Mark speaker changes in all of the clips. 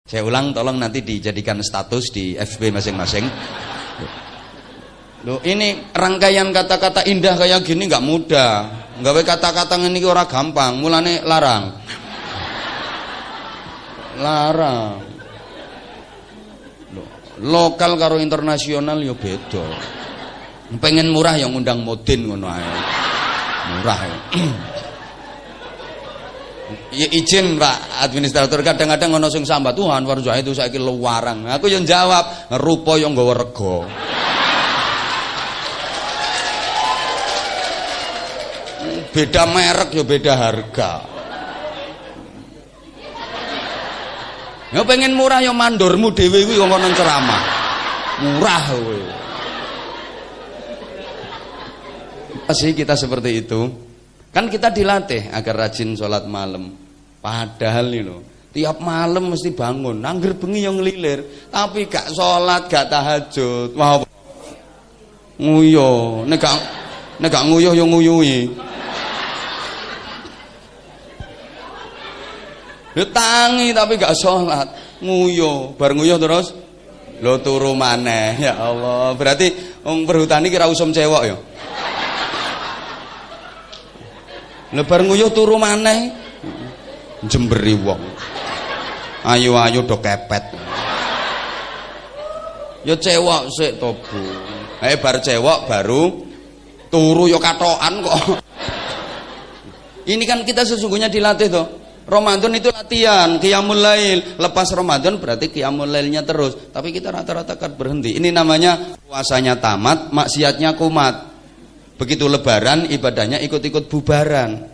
Speaker 1: Saya ulang, tolong nanti dijadikan status di FB masing-masing. Loh, ini rangkaian kata-kata indah kayak gini nggak mudah. Nggawe kata-kata ngene iki ora gampang, mulane larang. Larang. Loh, lokal karo internasional yo beda. Pengen murah yang ngundang Modin ngono ae. Murah ya. Ya izin Pak administrator, kadang-kadang ono sing sambat, "Tuh Anwar Zahid itu saiki luwarang." Aku yang jawab, rupa yang nggawa rega. Beda merek ya beda harga. Ya pengen murah ya mandormu dhewe kuwi wong kono ceramah. Murah kowe. Pasti kita seperti itu. Kan kita dilatih agar rajin sholat malam. Padahal nih loh, tiap malam mesti bangun, angger bengi yang ngelilir, tapi gak sholat, gak tahajud. Wah, nguyuh, nek gak nguyuh yang nguyuhi. Dia tangi tapi gak sholat, nguyuh, bar nguyuh terus, lo turu maneh. Ya Allah, berarti perhutani kira usum cewek ya. Lebar nguyuh turu maneh jemberi wong. Ayu-ayu do kepet. Ya cewek sik to, Bu. Bar cewek baru turu ya katokan kok. Ini kan kita sesungguhnya dilatih toh. Ramadan itu latihan, qiyamul lail. Lepas Ramadan berarti qiyamul lailnya terus. Tapi kita rata-rata kan berhenti. Ini namanya puasanya tamat, maksiatnya kumat. Begitu lebaran ibadahnya ikut-ikut bubaran.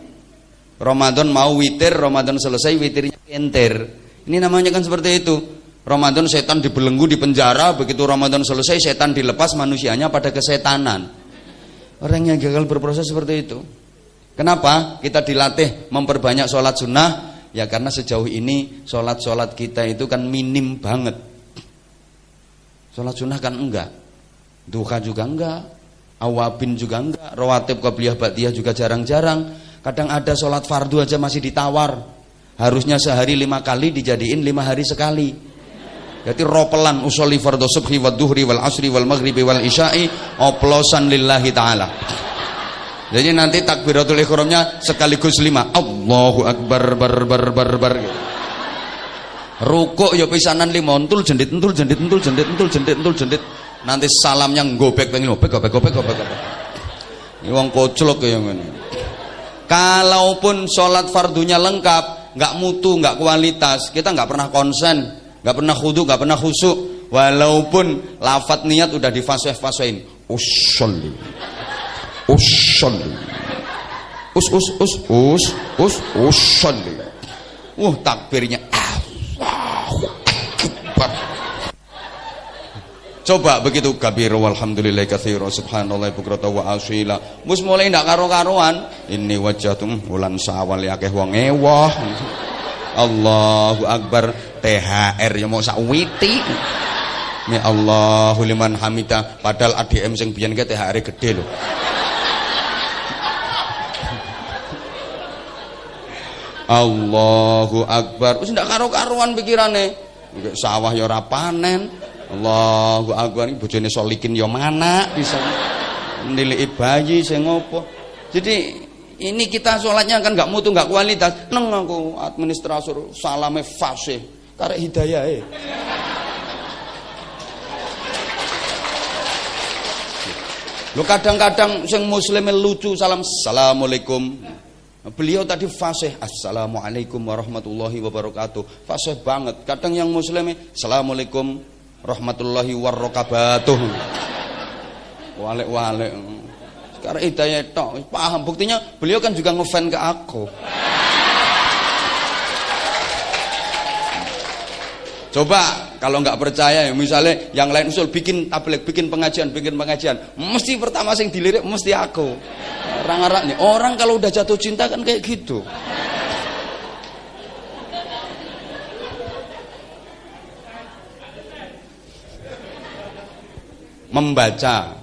Speaker 1: Ramadan mau witir, Ramadan selesai witirnya enter. Ini namanya kan seperti itu. Ramadan setan dibelenggu di penjara, begitu Ramadan selesai setan dilepas, manusianya pada kesetanan. Orang yang gagal berproses seperti itu. Kenapa? Kita dilatih memperbanyak sholat sunnah. Ya karena sejauh ini sholat-sholat kita itu kan minim banget. Sholat sunnah kan enggak, duha juga enggak, awabin juga enggak, rawatib qabliyah ba'diyah juga jarang-jarang. Kadang ada sholat fardu aja masih ditawar. Harusnya sehari 5 kali dijadiin 5 hari sekali. Jadi ropelan usolli fardhu subhi wad duhri wal asri wal maghribi wal isya'i oplosan lillahi ta'ala. Jadi nanti takbiratul ihramnya sekaligus 5. Allahu akbar bar. Rukuk ya pisanan 5, entul jendit. Nanti salamnya ngobek pengen ngobek. Ini wong koclok ya ngene. Kalaupun sholat fardunya lengkap, nggak mutu, nggak kualitas, kita nggak pernah konsen, nggak pernah khudu, nggak pernah khusyuk. Walaupun lafadz niat udah difasih-fasihin, usolli, usolli. Takbirnya Allahu Akbar. Coba begitu kabiru walhamdulillahi katsiran subhanallahi bukratan wa asila. Mus mulai ndak karo-karoan. Ini wajatum wulan sawal akeh wong ewah. Allahu akbar. THR ya mau sak witi. Ya Allahu liman hamidah. Padahal ADM sing biyen ke THR gede lho. Allahu akbar. Wis ndak karo-karoan pikirane. Sawah ya ora panen. Allahu akbar, bojone solikin ya mana bisa nilai bayi sing ngopo. Jadi ini kita sholatnya kan nggak mutu, nggak kualitas. Neng aku administrator salame fasih karek hidayahe. Lo kadang-kadang sing muslim lucu salam assalamualaikum. Beliau tadi fasih assalamualaikum warahmatullahi wabarakatuh. Fasih banget. Kadang yang muslim assalamualaikum rahmatullahi wabarakatuh. Walek-walek. Sekarang hidayah tok, paham. Buktinya beliau kan juga ngefan ke aku. Coba kalau nggak percaya ya, misalnya yang lain usul bikin tabligh, bikin pengajian, mesti pertama sing dilirik mesti aku. Orang kalau udah jatuh cinta kan kayak gitu. Membaca,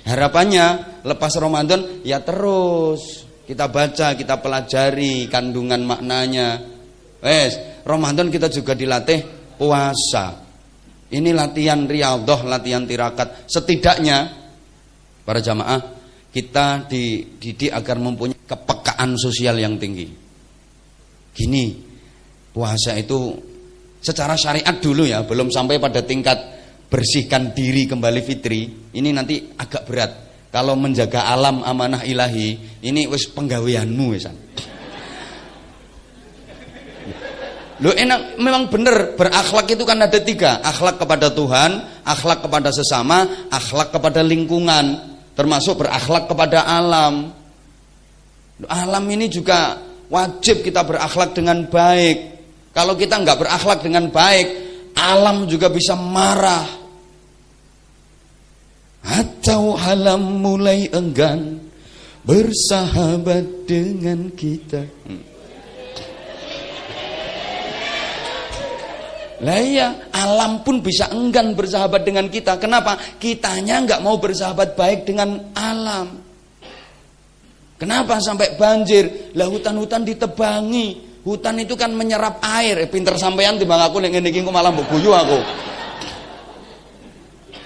Speaker 1: harapannya lepas Ramadan ya terus kita baca, kita pelajari kandungan maknanya. Ramadan kita juga dilatih puasa. Ini latihan riyadhah, latihan tirakat. Setidaknya para jamaah kita dididik agar mempunyai kepekaan sosial yang tinggi. Gini, puasa itu secara syariat dulu ya, belum sampai pada tingkat bersihkan diri kembali fitri. Ini nanti agak berat. Kalau menjaga alam amanah ilahi, ini wis penggaweanmu wisan. Loh enak, memang benar, berakhlak itu kan ada 3. Akhlak kepada Tuhan, akhlak kepada sesama, akhlak kepada lingkungan. Termasuk berakhlak kepada alam. Alam ini juga wajib kita berakhlak dengan baik. Kalau kita nggak berakhlak dengan baik, alam juga bisa marah. Atau alam mulai enggan bersahabat dengan kita. Lah iya, alam pun bisa enggan bersahabat dengan kita. Kenapa? Kitanya nggak mau bersahabat baik dengan alam. Kenapa sampai banjir? Lah hutan-hutan ditebangi. Hutan itu kan menyerap air. Pinter sampean timbang aku nek ngene iki malah mbok guyu aku.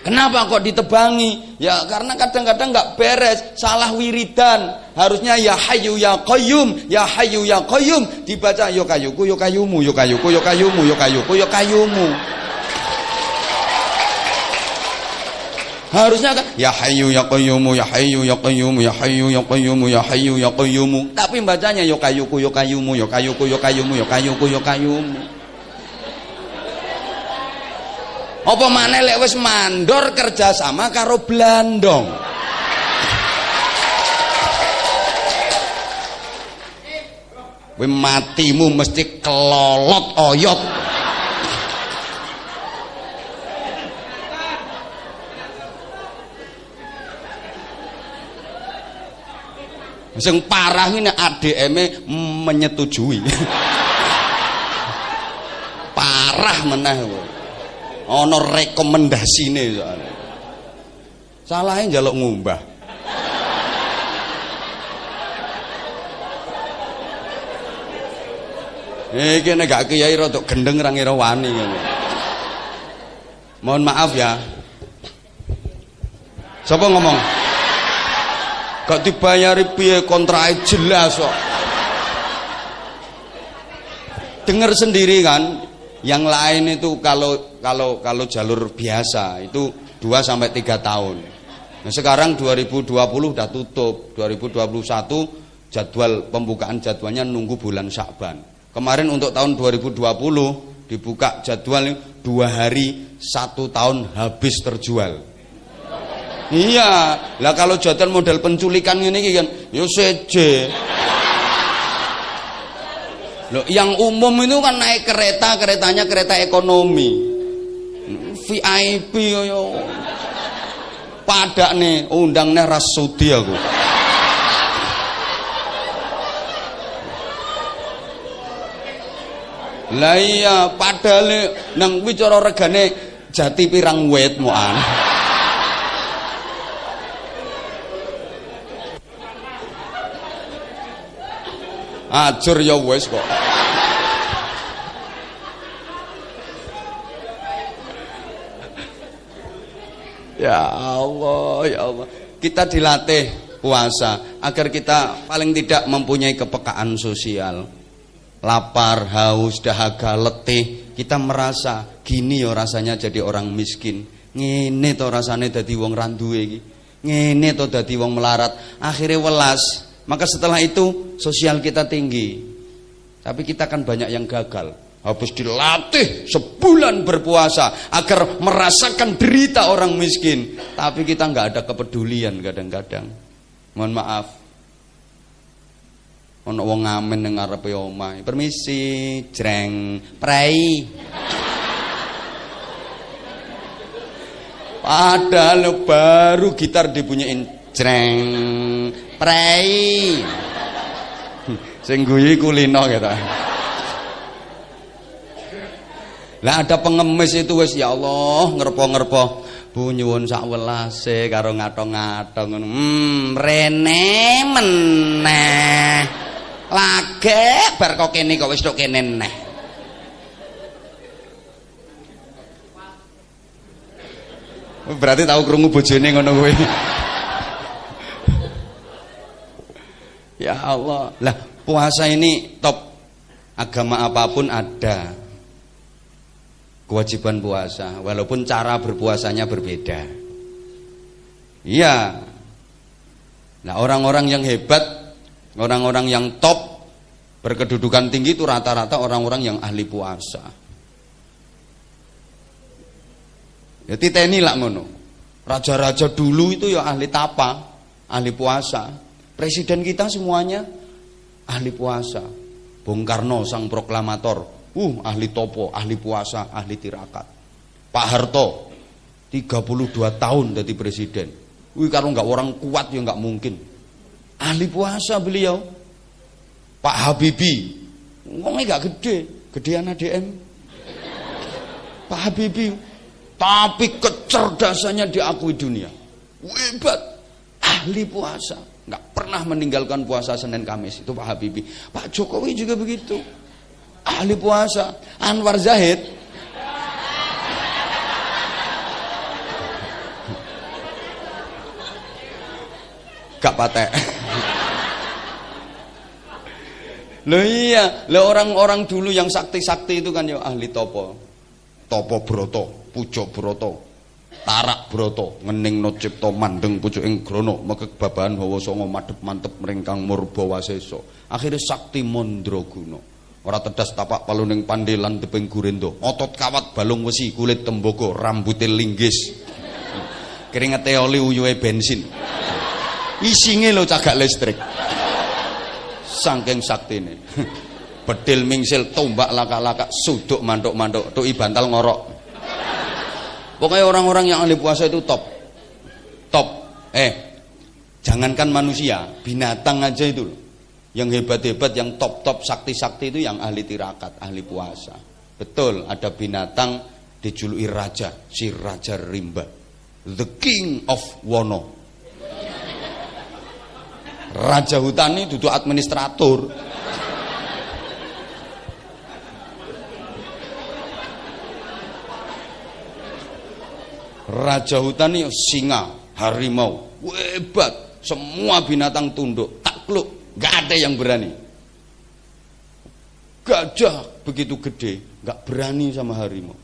Speaker 1: Kenapa kok ditebangi? Ya karena kadang-kadang nggak beres, salah wiridan. Harusnya ya hayyu ya qayyum, ya hayyu ya qayyum, dibaca yo kayuku yo kayumu, yo kayuku yo kayumu, yo kayuku yo kayumu. Harusnya kan ya hayyu ya qayyumu, ya hayyu ya qayyumu, ya hayyu ya qayyumu, ya hayyu ya qayyumu. Tapi bacanya yo kayuku yo kayumu, yo kayuku yo kayumu, yo kayuku yo kayumu. Apa maneh lek wis mandor kerja sama karo blandong. Kowe matimu mesti kelolot oyot. Sing parah ini ADM-e menyetujui. Parah meneh kowe. Ana rekomendasine soalnya. Salahe njaluk ngumbah. Iki nek gak kiai rada gendeng ra ngira wani ngene. Mohon maaf ya. Sapa ngomong? Gak dibayari piye kontrake jelas kok. Dengar sendiri kan? Yang lain itu kalau jalur biasa itu 2 sampai 3 tahun. Nah, sekarang 2020 udah tutup. 2021 jadwal pembukaan jadwalnya nunggu bulan Sya'ban. Kemarin untuk tahun 2020 dibuka jadwal 2 hari 1 tahun habis terjual. Iya, lah kalau jadwal model penculikan ini kan yo seje. Loh, yang umum itu kan naik kereta, keretanya kereta ekonomi. VIP yo. Padak nih, undang nih Rasudi aku. Lah iya, padahal nang kuwi cara regane jati pirang wit moan. Ajur ya wis kok. Ya Allah, ya Allah. Kita dilatih puasa agar kita paling tidak mempunyai kepekaan sosial. Lapar, haus, dahaga, letih, kita merasa gini ya rasanya jadi orang miskin. Ngene to rasane dadi wong ra duwe iki. Ngene to dadi wong melarat. Akhirnya welas. Maka setelah itu sosial kita tinggi. Tapi kita kan banyak yang gagal. Habis dilatih sebulan berpuasa agar merasakan derita orang miskin. Tapi kita nggak ada kepedulian kadang-kadang. Mohon maaf. Ono wong ngamen ning ngarepe omah. Permisi, jreng, prei. Padahal baru gitar dibunyiin jreng, prei. Sing guyu kulino gitu. Lah ada pengemis itu wis ya Allah ngerpo-ngerpo. Bu nyuwun sak welase karo ngatong-ngatong ngono. Rene meneh. Lage bar kok kene kok wis tok kene neh. Berarti tahu krungu bojone ngono kuwi. Ya Allah. Lah, puasa ini top. Agama apapun ada kewajiban puasa, walaupun cara berpuasanya berbeda. Iya. Nah, orang-orang yang hebat, orang-orang yang top, berkedudukan tinggi itu rata-rata orang-orang yang ahli puasa. Ya titeni lah ngono. Raja-raja dulu itu ya ahli tapa, ahli puasa. Presiden kita semuanya ahli puasa. Bung Karno sang proklamator, ahli topo, ahli puasa, ahli tirakat. Pak Harto 32 tahun jadi presiden. Kalau nggak orang kuat ya nggak mungkin. Ahli puasa beliau. Pak Habibie, ngomongnya nggak gede, gedean ADM. Pak Habibie, tapi kecerdasannya diakui dunia. Hebat, ahli puasa. Nggak pernah meninggalkan puasa Senin Kamis, itu Pak Habibie. Pak Jokowi juga begitu, ahli puasa. Anwar Zahid gak patek. Loh iya, loh orang-orang dulu yang sakti-sakti itu kan ya ahli topo broto, pujo broto, tarak broto, ngening no cipto mandeng pucuk ing grono, mekek babahan hawa songo madhep mantep meringkang murba waseso. Akhirnya sakti mandraguna. Ora tedas tapak paluning pandelan teping gurendo, otot kawat balung wesi, kulit tembogo, rambute linggis. Keringete oli uyuhe bensin. Isinge lho cagak listrik. Saking saktine. Bedil mingsil tombak laka-laka, suduk mantuk-mantuk, tuki bantal ngorok. Pokoknya orang-orang yang ahli puasa itu top. Jangankan manusia, binatang aja itu loh. Yang hebat-hebat, yang top-top sakti-sakti itu yang ahli tirakat, ahli puasa. Betul, ada binatang dijuluki raja, si Raja Rimba, the king of Wono. Raja hutan ini duduk administrator. Raja hutan ini singa, harimau, hebat, semua binatang tunduk, takluk, gak ada yang berani. Gajah begitu gede, gak berani sama harimau.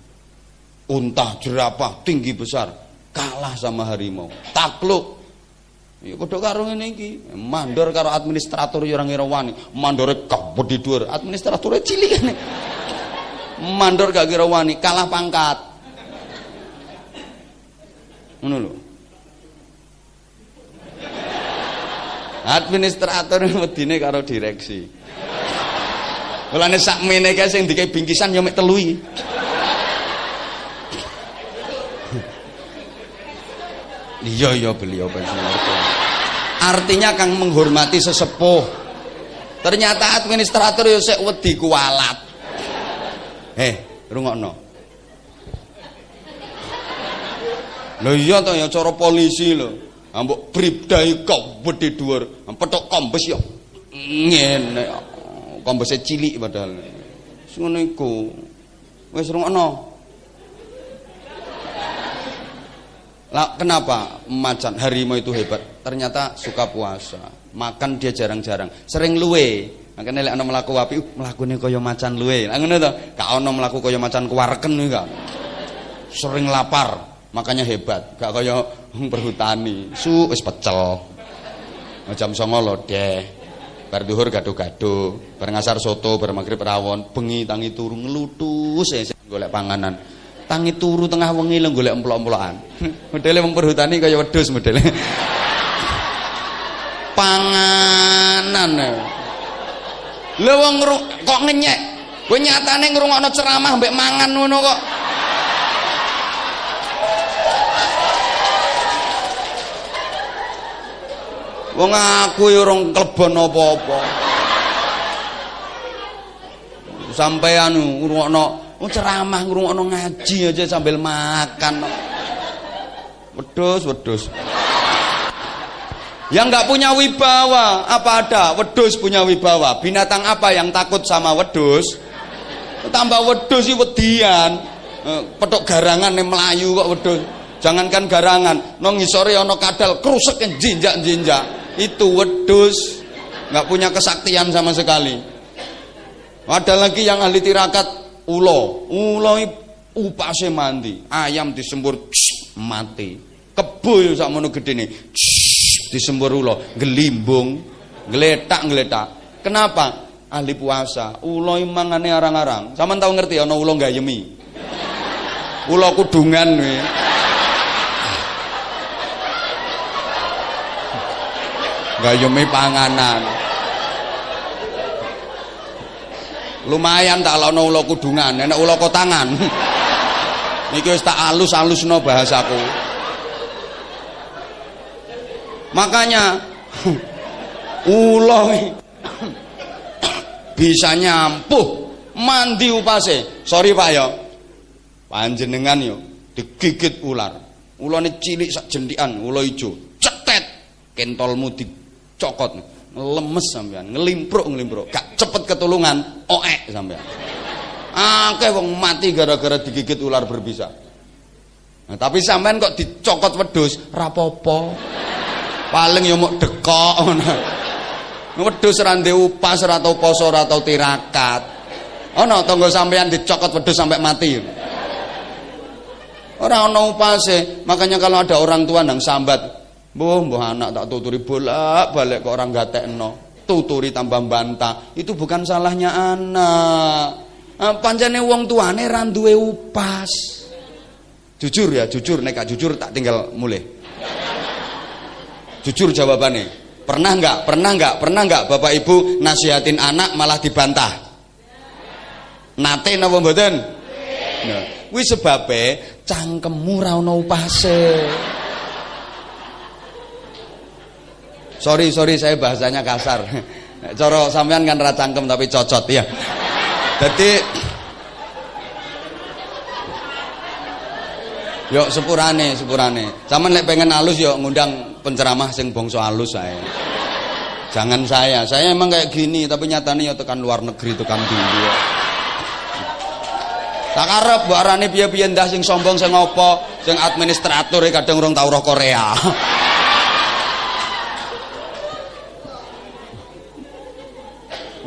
Speaker 1: Unta, jerapah, tinggi besar, kalah sama harimau, takluk. Ya padha karo ngene iki, mandor karo administrator ya ora ngira wani, mandore kabeh dhuwur, administratore cilik kene. Mandor gak kira wani, kalah pangkat. Ngono lho. Administrator wedine karo direksi. Mulane sakmene kae sing dikei bingkisan ya mek telu iki. Iya beliau pensiun. Artinya kang menghormati sesepuh. Ternyata administrator ya sik wedi kualat. Rungokno. Lho iya to ya cara polisi lho. Ambek bribdai kok wedi dhuwur, petok kombes ya. Ngene. Kombese cilik padahal. Wis ngono iku. Wis rungokno. Lah kenapa macan harimau itu hebat? Ternyata suka puasa. Makan dia jarang-jarang, sering luwe. Makane lek ana mlaku api, mlakune kaya macan luwe. Lah ngono to. Gak ana mlaku kaya macan kuwareken iki kan. Sering lapar, makanya hebat. Gak kaya perhutani. Wis pecel. Jam 09.00 lodeh. Bar dhuwur gaduh-gaduh, bar ngasar soto, bar magrib rawon, bengi tangi turu ngelutus golek panganan. Tangi turu tengah wengi lho golek emplok-emplokan. Modele wong perhutani kaya wedhus modele. Panganan. Lho wong kok ngenyek. Kowe nyatane ngrungokno ceramah mbek mangan ngono kok. Wong aku ya urung klebon apa-apa. Sampai ngrungokno ceramah ngrungokno ngaji aja sambil makan. Wedhus. Yang nggak punya wibawa, apa ada? Wedhus punya wibawa. Binatang apa yang takut sama wedhus? Tambah wedhus iki wedian. Petuk garangan ning mlayu kok wedhus. Jangankan garangan, nang ngisore ana kadal krusek jinjak-jinjak. Itu wedhus. Enggak punya kesaktian sama sekali. Ada lagi yang ahli tirakat ulo. Ulo upase mandi, ayam disembur mati. Kebo sakmono gedene. Disembur ulo, gelimbung, gletak. Kenapa? Ahli puasa. Ulo mangane arang-arang. Sampeyan tau ngerti ana ulo gayemi. Ulo kudungan kuwi. Gayemi panganan. Lumayan tak ana ulo kudungan, enak ulo kotangan. Niki wis tak alus-alusno bahasaku. Makanya ulo bisa nyampuh mandi upase. Sorry Pak ya. Panjenengan yo digigit ular. Ulane cilik sak jendikan, ulo ijo. Cetet kentolmu dicokot. Lemes sampean, ngelimpruk. Gak cepet ketulungan, oek sampean. Akeh wong mati gara-gara digigit ular berbisa. Nah, tapi sampean kok dicokot wedhus, rapopo. Paling ya mok dekok ngono. Wedhus ora ndek upas, ora tau poso, ora tau tirakat. Ana tangga sampean dicokot wedhus sampai mati. Ora ana upase. Makanya kalau ada orang tua nang sambat, mbah anak tak tuturi bolak-balik kok orang gatekno. Tuturi tambah bantah. Itu bukan salahnya anak. Pancene wong tuane ra duwe upas. Jujur ya, jujur nek gak jujur tak tinggal mulih. Jujur jawabannya. Pernah enggak Bapak Ibu nasihatin anak malah dibantah? Nate napa mboten? Nah, kuwi sebabe cangkemmu ra ono upase. Sorry saya bahasanya kasar. Cara sampean kan ra cangkem tapi cocot ya. Jadi yuk sepurane. Sampeyan lek pengen halus yuk ngundang penceramah sing bangsa halus saya. Jangan saya emang kayak gini tapi nyatane ya tekan luar negeri tekan dindi. Tak arep mbok arane piye-piye ndah sing sombong sing apa, sing administrator kadang urung tau roh Korea.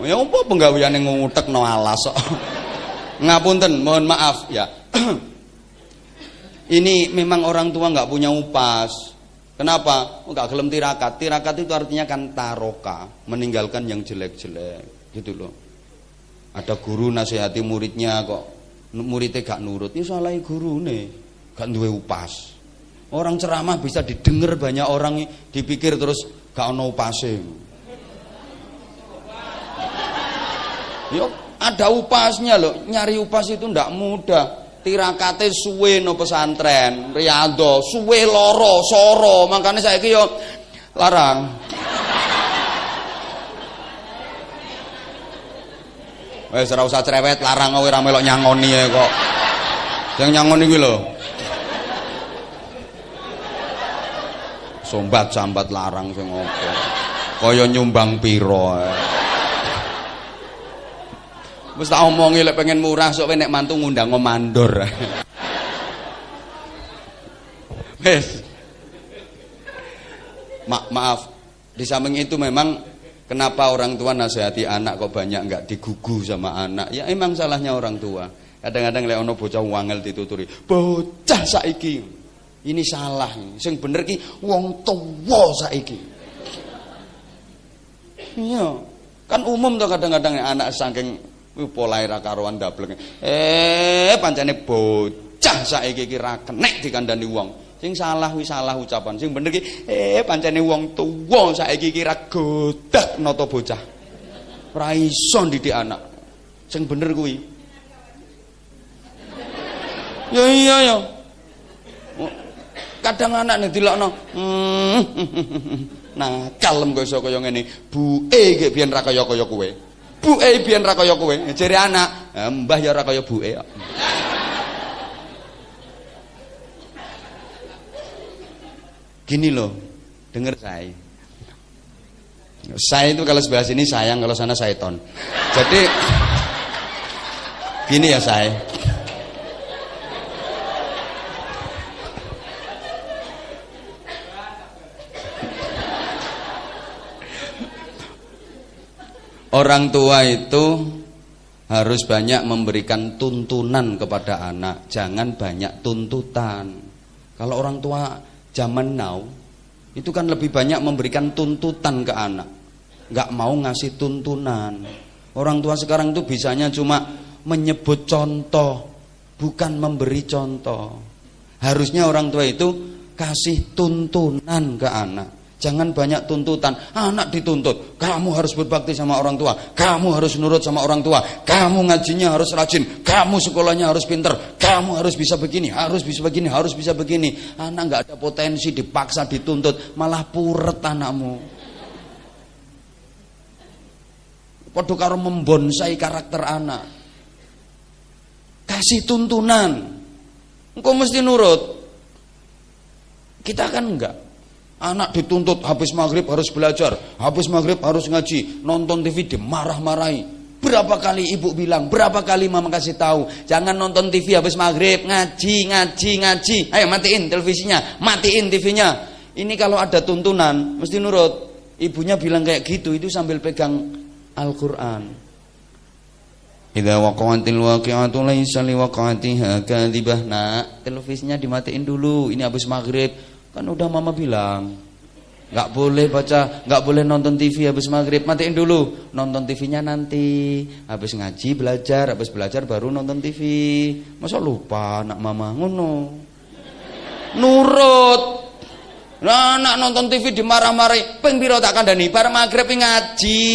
Speaker 1: Ya apa penggaweane ngutekno alas kok. Ngapunten, mohon maaf ya. Ini memang orang tua nggak punya upas. Kenapa? Nggak gelem tirakat. Tirakat itu artinya kan taroka, meninggalkan yang jelek-jelek, gitu loh. Ada guru nasihati muridnya kok muridnya gak nurut, ya salah gurune, gak duwe upas. Orang ceramah bisa didengar banyak orang, dipikir terus gak ono upase. Yo ada upasnya loh, nyari upas itu ndak mudah. Tirakate suwe no pesantren, riyadhah, suwe loro, soro, makanya saiki yo larang. Wes ora usah cerewet, larang kowe ora melok nyangoni ae kok. Sing nyangoni kuwi lho. Sombat-sambat larang sing apa? Kaya nyumbang pira ae. Wis tak omongi lek pengen murah sok nek mantu ngundang ngomandor. Wes. Maaf. Di samping itu memang kenapa orang tua nasihati anak kok banyak enggak digugu sama anak? Ya emang salahnya orang tua. Kadang-kadang lek ana bocah wangel dituturi, "Bocah saiki." Ini salah. Sing bener ki wong tuwa saiki. Iya. Kan umum to kadang-kadang anak saking polahe ra karuan dableng. Pancene bocah saiki ki ra kenek dikandani wong. Sing salah wis salah ucapan. Sing bener ki pancene wong tuwa saiki ki ra godah nata bocah. Ora iso ndidik anak. Sing bener kuwi. Ya iya ya. Kadang anak nek dilokno nah kalem kok iso kaya ngene. Buke ki biyen ra kaya-kaya kowe. Buke biyen ra kaya kowe. Jere anak, mbah ya ra kaya buke kok. Gini loh, dengar saya. Saya itu kalau sebelah sini sayang, kalau sana syaiton. Jadi gini ya saya. Orang tua itu harus banyak memberikan tuntunan kepada anak, jangan banyak tuntutan. Kalau orang tua zaman now itu kan lebih banyak memberikan tuntutan ke anak, nggak mau ngasih tuntunan. Orang tua sekarang itu bisanya cuma menyebut contoh, bukan memberi contoh. Harusnya orang tua itu kasih tuntunan ke anak. Jangan banyak tuntutan. Anak dituntut, kamu harus berbakti sama orang tua, kamu harus nurut sama orang tua, kamu ngajinya harus rajin, kamu sekolahnya harus pinter, kamu harus bisa begini, harus bisa begini, harus bisa begini. Anak nggak ada potensi, dipaksa dituntut, malah puret anakmu. Padha karo membonsai karakter anak. Kasih tuntunan, engkau mesti nurut. Kita kan enggak. Anak dituntut habis maghrib harus belajar, habis maghrib harus ngaji, nonton TV dimarah-marahi. Berapa kali ibu bilang, berapa kali mama kasih tahu, jangan nonton TV habis maghrib, ngaji. Ayo matiin televisinya, matiin TV-nya. Ini kalau ada tuntunan mesti nurut. Ibunya bilang kayak gitu, itu sambil pegang Al-Quran. Idza waqa'atil waqi'atu laisa liwaqa'atiha kadhibah. Nak, televisinya dimatiin dulu, ini habis maghrib. Kan udah mama bilang nggak boleh baca, nggak boleh nonton TV habis maghrib. Matiin dulu, nonton TV-nya nanti habis ngaji, belajar, habis belajar baru nonton TV. Masa lupa anak mama ngono? Nurut. Nah, anak nonton TV dimarah-marahi, ping pira tak kandhani bar maghrib ngaji.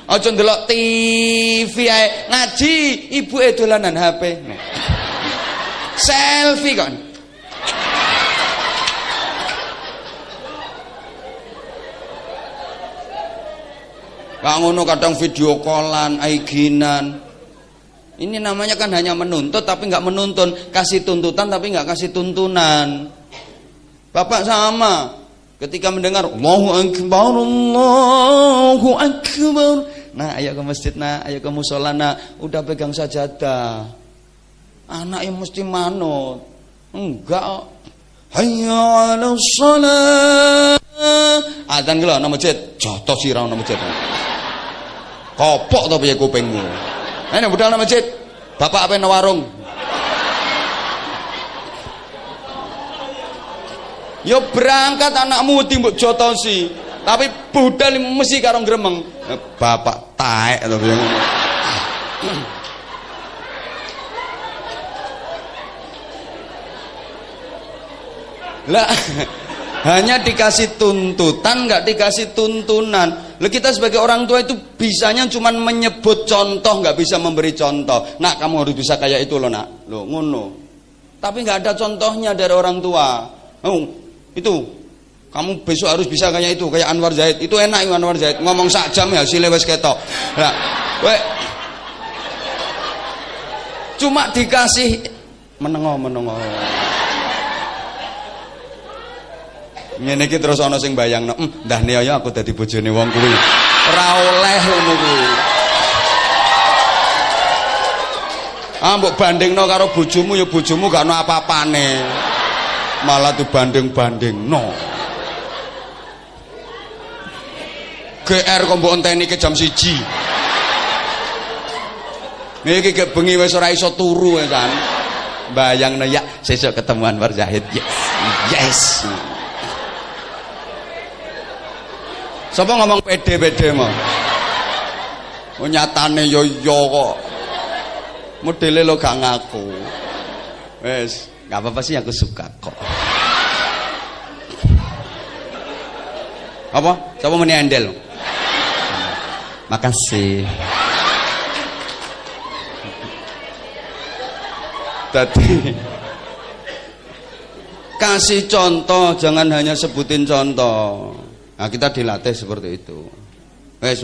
Speaker 1: Aja ndelok TV ae, ngaji, ibuke dolanan HP. Selfie kan. Kak ngono kadang video callan, IG-nan. Ini namanya kan hanya menuntut tapi nggak menuntun, kasih tuntutan tapi nggak kasih tuntunan. Bapak sama, ketika mendengar Allahu Akbar, Allahu Akbar. Nah, ayo ke masjid, nah, ayo ke musola, nah, udah pegang sajadah. Anak yang mesti manut. Enggak. Hayya 'alas shalah. Adzan ki lho nang masjid, jotos sira nang masjid. Kopok to piye kupingmu. Ayo budal nang masjid. Bapak apa nang warung? Yo berangkat anakmu wedi mbok jotosi, tapi budal mesti karo gremeng. Bapak taek to piye ngono. Lah hanya dikasih tuntutan, nggak dikasih tuntunan. Lah kita sebagai orang tua itu bisanya cuma menyebut contoh, nggak bisa memberi contoh. Nak, kamu harus bisa kayak itu loh, nak. Loh, ngono. Tapi nggak ada contohnya dari orang tua. Oh, itu kamu besok harus bisa kayak itu, kayak Anwar Zaid. Itu enak Anwar Zaid, ngomong sak jam ya hasilnya wes ketok. Lah, cuma dikasih menengo. Ngene iki terus ana sing bayangno, ndah ya aku dadi bojone wong kuwi. Ora oleh ngono kuwi. Ah mbok bandingno karo bojomu ya bojomu gak ono apa-apane. Malah dibanding-bandingno. GR kok mbok enteni ke jam 1. Iki gek bengi wis ora iso turu kan. Bayangno ya sesuk ketemuan Anwar Zahid. Yes. Sapa ngomong pede-pede mah? Oh nyatane yo kok. Modele lo gak ngaku. Wes, gak apa-apa sih, aku suka kok. Apa? Sapa meni endel? Makasih. Tadi kasih contoh, jangan hanya sebutin contoh. Nah, kita dilatih seperti itu. Wes.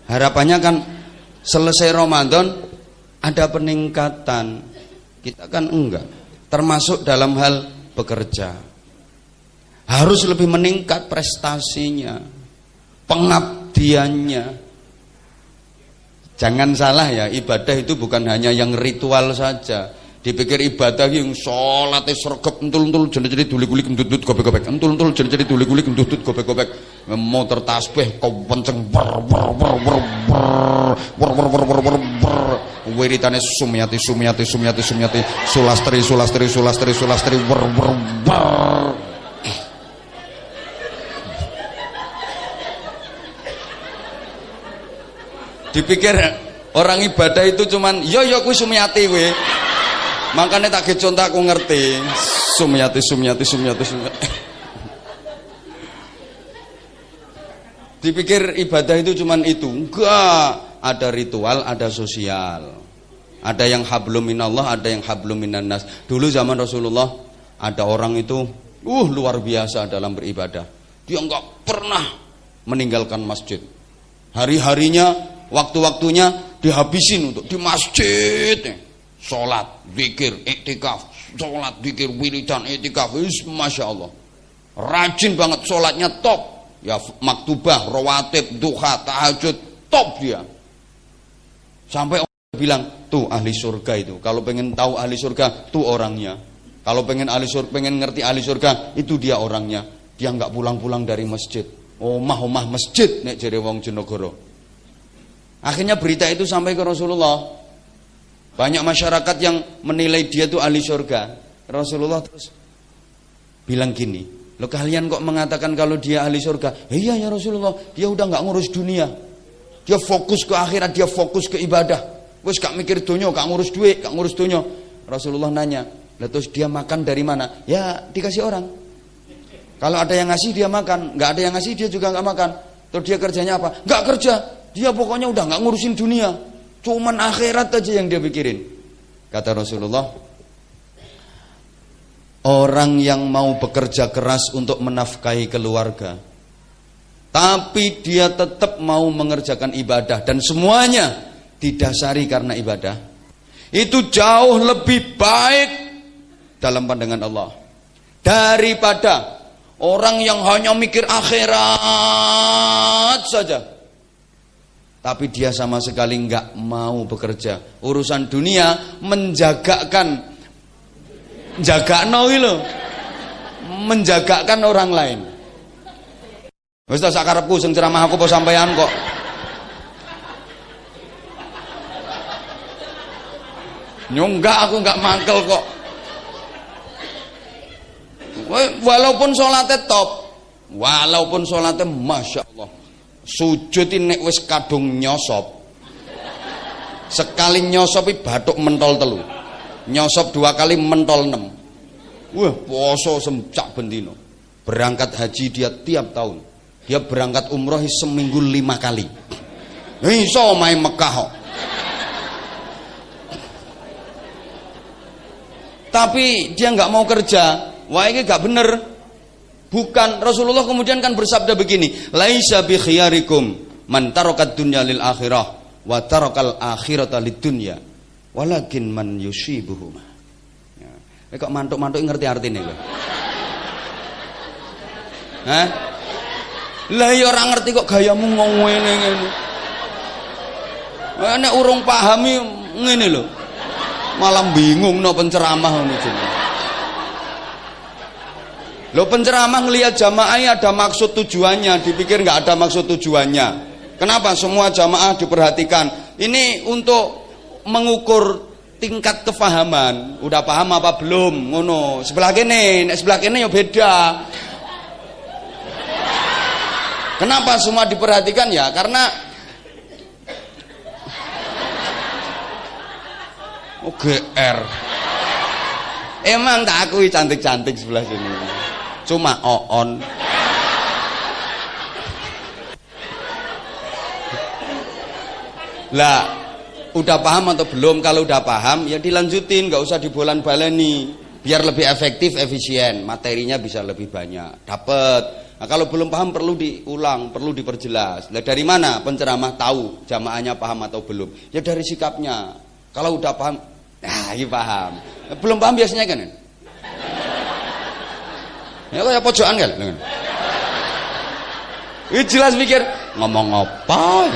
Speaker 1: Harapannya kan selesai Ramadan ada peningkatan. Kita kan enggak. Termasuk dalam hal bekerja. Harus lebih meningkat prestasinya, pengabdiannya. Jangan salah ya, ibadah itu bukan hanya yang ritual saja. Dipikir ibadah yang salate sregep entul-entul jene-jene dulik-dulik endut-endut gobek-gobek. Entul-entul jene-jene dulik-dulik endut-endut gobek-gobek. Motor tasbih kepenceng ber wiritane sumyati sulastri Dipikir orang ibadah itu cuman yo kuwi sumyati kuwi. Makanya tak contoh aku ngerti sumyati. Dipikir ibadah itu cuman itu. Enggak, ada ritual, ada sosial. Ada yang hablum minallah, ada yang hablum minan nas. Dulu zaman Rasulullah ada orang itu luar biasa dalam beribadah. Dia enggak pernah meninggalkan masjid. Hari-harinya, waktu-waktunya dihabisin untuk di masjid. Sholat, zikir, iktikaf, sholat, zikir, wiridan, iktikaf, masya Allah, rajin banget sholatnya top, ya maktubah, rawatib, duha, tahajud, top dia. Sampai orang bilang, tuh ahli surga itu. Kalau pengen tahu ahli surga, tuh orangnya. Kalau pengen ngerti ahli surga, itu dia orangnya. Dia nggak pulang-pulang dari masjid. Omah masjid, nek jere wong Jonegoro. Akhirnya berita itu sampai ke Rasulullah. Banyak masyarakat yang menilai dia tuh ahli surga. Rasulullah terus bilang gini, lo kalian kok mengatakan kalau dia ahli surga? Iya ya Rasulullah, dia udah nggak ngurus dunia, dia fokus ke akhirat, dia fokus ke ibadah. Wes gak mikir dunia, gak ngurus duit, gak ngurus dunia. Rasulullah nanya, lah terus dia makan dari mana? Ya dikasih orang. Kalau ada yang ngasih dia makan, nggak ada yang ngasih dia juga nggak makan. Terus dia kerjanya apa? Nggak kerja, dia pokoknya udah nggak ngurusin dunia. Cuman akhirat aja yang dia pikirin. Kata Rasulullah, orang yang mau bekerja keras untuk menafkahi keluarga, tapi dia tetap mau mengerjakan ibadah dan semuanya didasari karena ibadah, itu jauh lebih baik dalam pandangan Allah daripada orang yang hanya mikir akhirat saja, tapi dia sama sekali nggak mau bekerja. Urusan dunia menjagakan orang lain. Wis ta sakarepku sing ceramah aku apa sampean kok. Nyunggak aku nggak mangkel kok. Walaupun sholatnya top, walaupun sholatnya masya Allah, sujud nek wis kadung nyosop, sekali nyosopi bathuk mentol telu, nyosop 2 kali mentol 6. Wah, poso semcak bendino. Berangkat haji dia tiap tahun, dia berangkat umroh seminggu 5 kali. Iso main Mekah kok. Tapi dia nggak mau kerja. Wah, ini gak bener. Bukan. Rasulullah kemudian kan bersabda begini, laisa bi khiyarikum man tarakat dunya lil akhirah wa tarakal akhirata lid dunya walakin man yusibuhuma. Ya. Kok mantuk-mantuk ngerti artine lho. Hah? Lah ya ora ngerti kok gayamu ngene ngene. Nek urung pahami ngene lho. Malah bingung no penceramah ngono jenenge. Lo penceramah ngelihat jamaah ada maksud tujuannya, dipikir nggak ada maksud tujuannya. Kenapa? Semua jamaah diperhatikan. Ini untuk mengukur tingkat kefahaman. Udah paham apa belum? Ngono. Sebelah kene, nek sebelah kene ya beda. Kenapa semua diperhatikan ya? Karena GR. Emang tak akui cantik-cantik sebelah sini. Cuma oon. Lah, udah paham atau belum? Kalau udah paham ya dilanjutin, nggak usah dibolan-baleni, biar lebih efektif, efisien, materinya bisa lebih banyak dapat. Nah, kalau belum paham perlu diulang, perlu diperjelas. Lah dari mana penceramah tahu jamaahnya paham atau belum? Ya dari sikapnya. Kalau udah paham, nah ini paham. Belum paham biasanya kan? Ya kayak pojokan kan? Ini jelas mikir ngomong apa?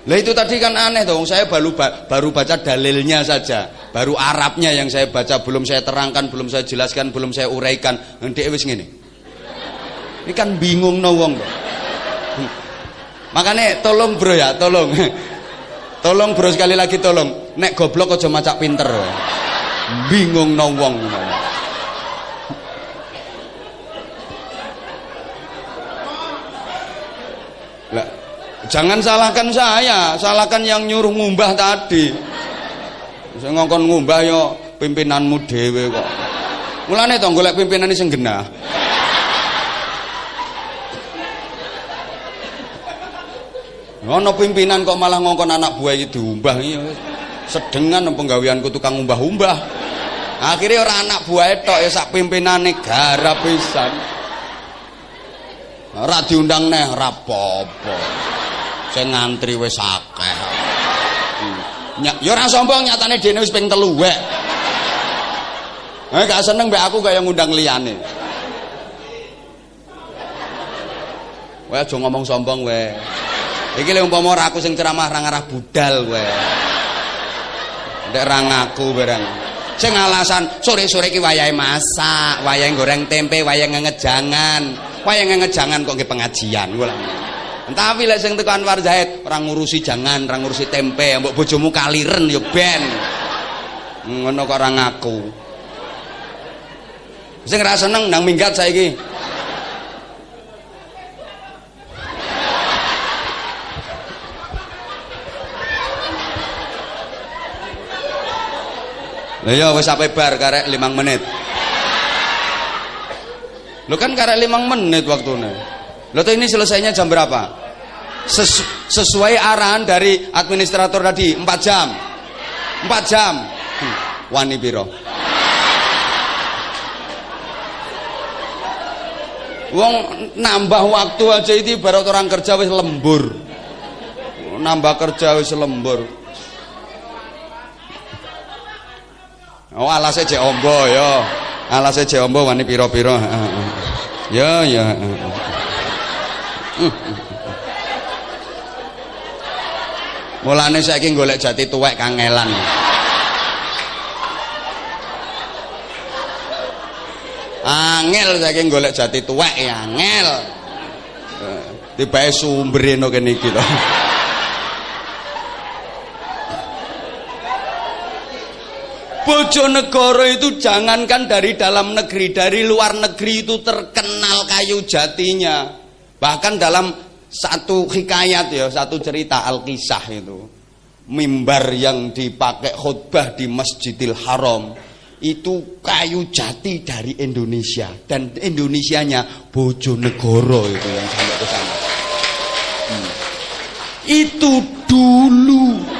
Speaker 1: Lah itu tadi kan aneh dong, saya baru baca dalilnya saja, baru Arabnya yang saya baca, belum saya terangkan, belum saya jelaskan, belum saya uraikan. Ndek wis ngene. Ini kan bingung no wong. Makanya tolong bro ya, tolong. Tolong bro sekali lagi tolong. Nek goblok aja macak pinter. Bingung no wong. Lah jangan salahkan saya, salahkan yang nyuruh ngumbah tadi. Saya ngongkon ngumbah yo pimpinanmu dhewe kok. Mulane to golek pimpinane sing genah. Ono pimpinan kok malah ngongkon anak buah iki diumbah iki. Sedengan penggaweanku tukang umbah-umbah. Akhirnya ora anak buah tok ya sak pimpinane garap pisan. Ora diundang neh ora apa-apa. Sing ngantri wis akeh. Ya ora sombong nyatane dene wis ping 3 wek. Gak seneng mbek aku kaya ngundang liyane. Wae aja ngomong sombong wae. Iki lek umpama ora aku sing ceramah ra ngarah budal kowe. Ndek ra ngaku barang. Sing alasan sore-sore iki wayahe masak, wayahe goreng tempe, wayahe ngejangan. Wayahe ngejangan kok nggih pengajian kula. Tapi lek sing teko Anwar Zahid ora ngurusi jangan, ora ngurusi tempe, mbok bojomu kaliren ya ben. Ngono kok ora ngaku. Sing ra seneng nang minggat saiki. Lah ya wis sampe bar karek 5 menit. Lho kan karek 5 menit waktune. Lho tuh ini selesainya jam berapa? Sesuai arahan dari administrator tadi 4 jam. 4 jam. Wani piro? Wong nambah waktu aja itu baru orang kerja wis lembur. Nambah kerja wis lembur. Oh alasnya jek ombo ya. Alasnya jek ombo wani piro-piro. Ya ya. Mulane saiki golek jati tuwek kangelan. Angel saiki golek jati tuwek ya angel. Tibae sumbere no kene iki to. Bojonegoro itu jangankan dari dalam negeri, dari luar negeri itu terkenal kayu jatinya. Bahkan dalam satu hikayat ya, satu cerita Al-Kisah itu, mimbar yang dipakai khutbah di Masjidil Haram itu kayu jati dari Indonesia, dan Indonesianya Bojonegoro itu yang sampai ke sana. Itu dulu.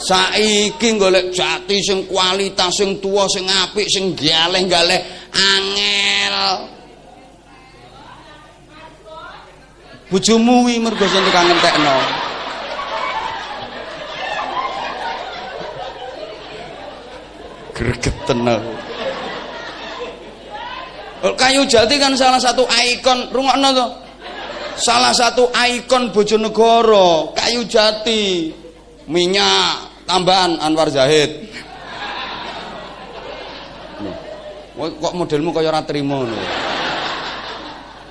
Speaker 1: Saiki golek jati sing kualitas sing tuwa sing apik sing galeh-galeh angel. Bojomu wi mergo sing tukang ngentekno. Gregeten aku. Kayu jati kan salah satu ikon, rungokno to. Salah satu ikon Bojonegoro, kayu jati. Minyak tambahan Anwar Zahid. Kok modelmu kaya ora trimo lho.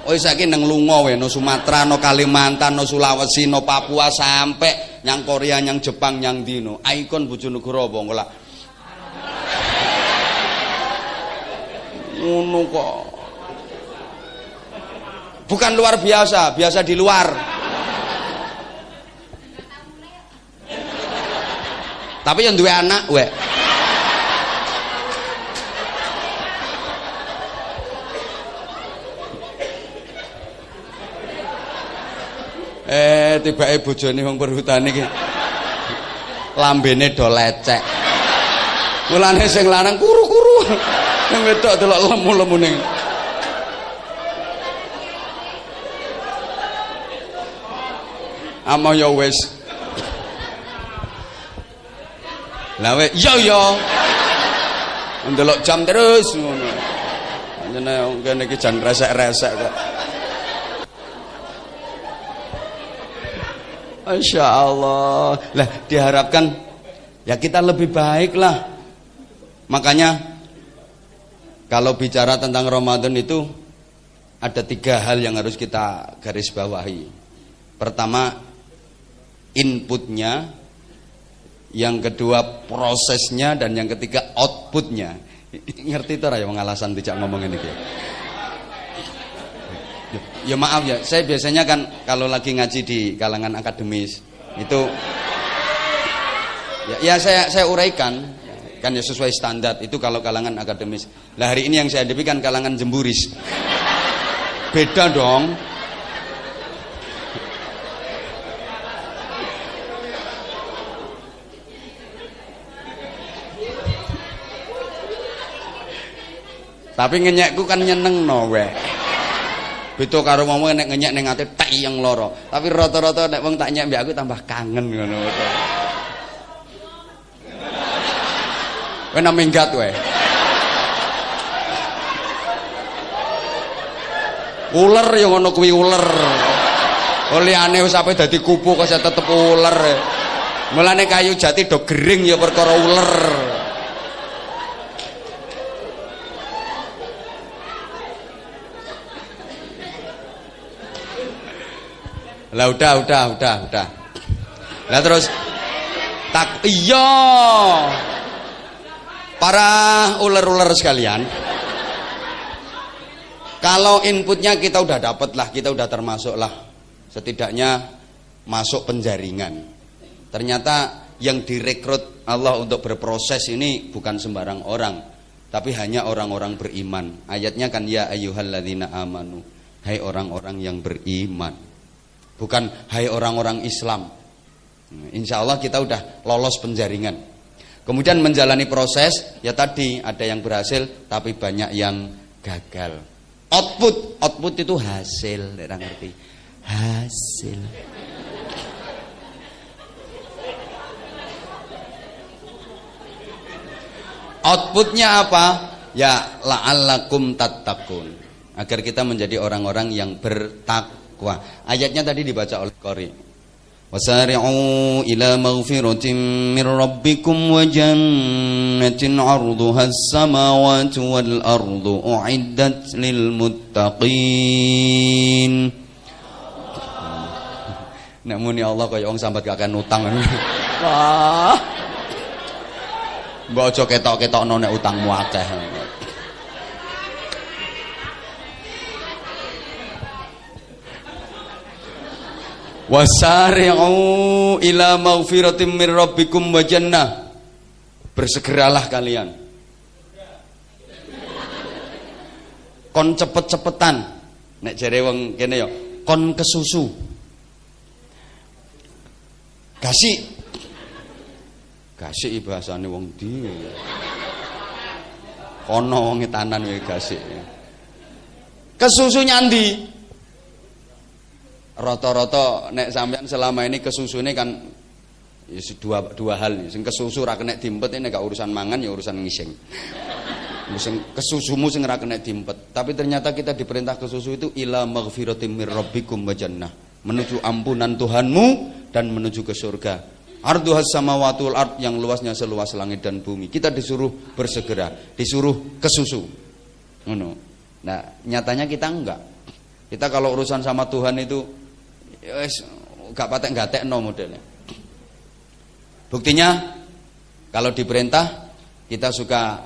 Speaker 1: Oh saiki nang lunga wae no Sumatera, no Kalimantan, no Sulawesi, no Papua sampai nyang Korea, nyang Jepang, nyang dino. Ikon Bojonegoro apa kok. Ngono kok. Bukan luar biasa, biasa di luar. Tapi yang duwe anak wek. Tibake bojone wong perhutane iki. Lambene do lecek. Mulane sing lanang kuru-kuru. Sing wedok delok lemu-lemune. Ama ya wis. Lah wek yo ndelok jam terus ngono. Anjene kene iki jan resek-resek kok. Masya Allah. Lah diharapkan ya kita lebih baik lah. Makanya kalau bicara tentang Ramadan itu ada 3 hal yang harus kita garis bawahi. Pertama, inputnya, yang kedua prosesnya, dan yang ketiga outputnya. Ngerti itu ya alasan tidak ngomong ini. Ya maaf ya, saya biasanya kan kalau lagi ngaji di kalangan akademis itu ya saya uraikan kan ya sesuai standar itu kalau kalangan akademis. Lah hari ini yang saya hadapi kan kalangan jemburis. Beda dong. Tapi ngenyekku kan nyeneng no weh. Beda karo wong nek ngenyek ning ati tek yang loro. Tapi rata-rata nek wong tak nyek mbek aku tambah kangen ngono. Kowe nang minggat kowe. Uler ya ngono kuwi uler. Liyane wis ape dadi kupu kok tetep uler. Mulane kayu jati do gering ya perkara uler. Lah udah. Lah terus iya. Para ular-ular sekalian, kalau inputnya kita udah dapet lah, kita udah termasuk lah, setidaknya masuk penjaringan. Ternyata yang direkrut Allah untuk berproses ini bukan sembarang orang, tapi hanya orang-orang beriman. Ayatnya kan ya ayyuhalladzina amanu, hai orang-orang yang beriman, bukan hai orang-orang Islam. Insya Allah kita udah lolos penjaringan. Kemudian menjalani proses, ya tadi ada yang berhasil, tapi banyak yang gagal. Output itu hasil, tidak ngerti. Hasil. Outputnya apa? Ya la'allakum tattaqun. Agar kita menjadi orang-orang yang bertakwa. Ayatnya tadi dibaca oleh Qori. Wasari'u ila maghfiratin min rabbikum wa jannatin 'arduha as-samawati wal ardu u'iddat lil muttaqin. Nek muni Allah kaya wong sambat gak akan utang. Wah. Mbok aja ketok-ketokno nek utangmu akeh. Wasari'u ila maghfiratin min rabbikum wa jannah. Bersegeralah kalian. Kon cepet-cepetan. Nek jare wong kene ya, kon kesusu. Gasik bahasane wong ndi. Kono wong etanan wae gasik. Kesusu nyandi. Rata-rata nek sampean selama ini kesusune kan ya dua hal nih. Sing kesusu ra kena diempet nek gak urusan mangan ya urusan ngising. Sing kesusumu sing ra kena diempet. Tapi ternyata kita diperintah kesusu itu ila maghfiratin mir rabbikum wa jannah, menuju ampunan Tuhanmu dan menuju ke surga. Arduhas samawati wal ard, yang luasnya seluas langit dan bumi. Kita disuruh bersegera, disuruh kesusu. Ngono. Nah, nyatanya kita enggak. Kita kalau urusan sama Tuhan itu wis gak patek-gatekno modelnya. Buktinya kalau diperintah kita suka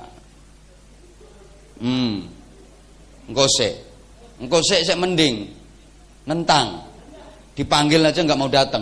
Speaker 1: engko sik mending nentang. Dipanggil aja nggak mau datang.